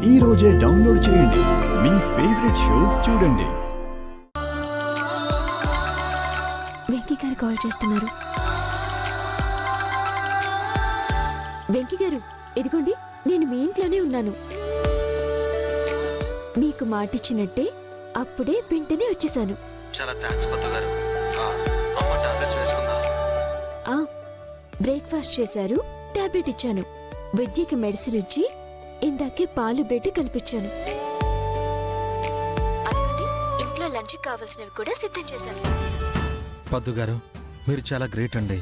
ఈ రోజే డౌన్లోడ్ చేయండి. మీ ఫేవరెట్ షోస్ చూడండి. వెంకీ గారు కాల్ చేస్తున్నారు. వెంకీ గారు, ఇదిగోండి, నేను మీ ఇంట్లోనే ఉన్నాను. మీకు మాటిచ్చినట్టే అప్పుడే వెంటనే వచ్చేసాను. చాలా థాంక్స్ పద్దు గారు. అమ్మ టాబ్లెట్స్ వేసుకుందా? బ్రేక్ఫాస్ట్ చేశారు, టాబ్లెట్ ఇచ్చాను. విద్యకి మెడిసిన్ ఇచ్చి ఇందాకే పాలు బ్రెడ్ కల్పించాను. అదిగోండి, ఇంట్లో లంచ్ కావాల్సినవి కూడా సిద్ధం చేశాను. పద్దు గారు, మీరు చాలా గ్రేట్ అండి.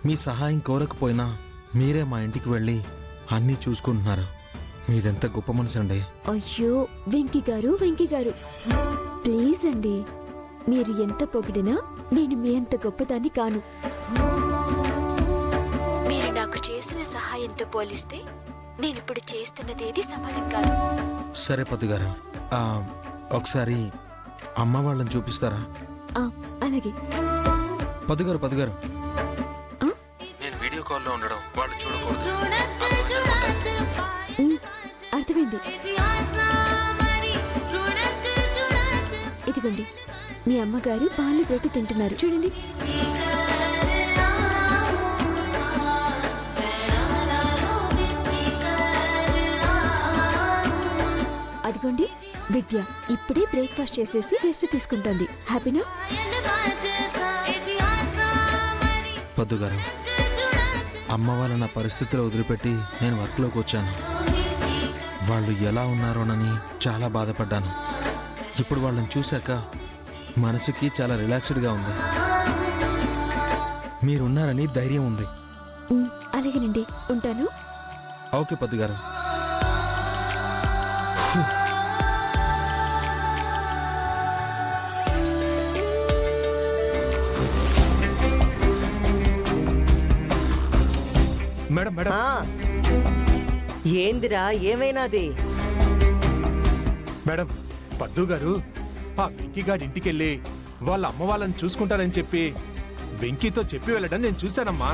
మీ సహాయం కోరకపోయినా మీరే మా ఇంటికి వెళ్ళి అన్నీ చూసుకుంటున్నారు. మీదెంత గొప్ప మనసు అండి. అయ్యో వెంకీ గారు, వెంకీ గారు, ప్లీజ్ అండి. మీరు ఎంత పొగిడినా నేను మీ అంత గొప్పదాన్ని కాను. మీరు నాకు చేసిన సహాయంతో పోలిస్తే నేనిప్పుడు చేస్తున్నదేది సమానం కాదు. సరే పద్దు గారు, ఒకసారి అమ్మ వాళ్ళని చూపిస్తారా? అలాగే. పద్దు గారు, నేను వీడియో కాల్లో ఉండడం వాళ్ళు చూడకూడదు. అర్థమైంది. ఇదిగోండి, మీ అమ్మగారు పాలు పెట్టి తింటున్నారు, చూడండి. అదిగోండి, విద్య ఇప్పుడే బ్రేక్ఫాస్ట్ చేసేసి రెస్ట్ తీసుకుంటోంది. హ్యాపీనా? పద్దు గారు, అమ్మ వాళ్ళ నా పరిస్థితిలో వదిలిపెట్టి నేను వర్క్లోకి వచ్చాను. వాళ్ళు ఎలా ఉన్నారోనని చాలా బాధపడ్డాను. ఇప్పుడు వాళ్ళని చూశాక మనసుకి చాలా రిలాక్స్డ్గా ఉంది. మీరున్నారని ధైర్యం ఉంది. అలాగేనండి, ఉంటాను. ఓకే పద్దు గారు. మేడం మేడం, ఏందిరా, ఏమైనాది? మేడం, పద్దు గారు ఆ వెంకీగాడి ఇంటికెళ్ళి వాళ్ళ అమ్మ వాళ్ళని చూసుకుంటారని చెప్పి వెంకీతో చెప్పి వెళ్ళడం నేను చూశానమ్మా.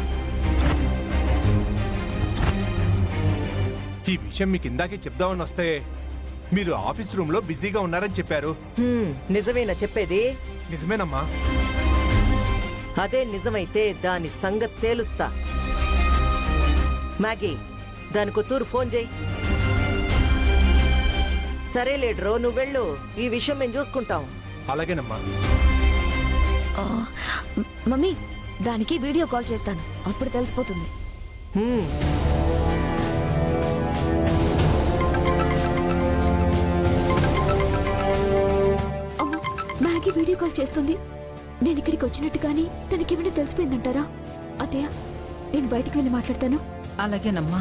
ఈ విషయం మీకు ఇందాకే చెప్దామని వస్తే మీరు ఆఫీస్ రూమ్ లో బిజీగా ఉన్నారని చెప్పారు. నిజమేనా చెప్పేది? నిజమేనమ్మా. అదే నిజమైతే దాని సంగతి తేలుస్తా. మ్యాగీ, దానికో తూరు ఫోన్ చేయి. సరే లీడరు, నువ్వు వెళ్ళు. ఈ విషయం మేము చూసుకుంటాం. అలాగేనమ్మా. మమ్మీ, దానికి వీడియో కాల్ చేస్తాను, అప్పుడు తెలిసిపోతుంది. అమ్మో, మ్యాగీ వీడియో కాల్ చేస్తుంది. నేను ఇక్కడికి వచ్చినట్టు కానీ తనకేమైనా తెలిసిపోయిందంటారా? అత్తయ్య, నేను బయటికి వెళ్ళి మాట్లాడతాను. అలాగేనమ్మా.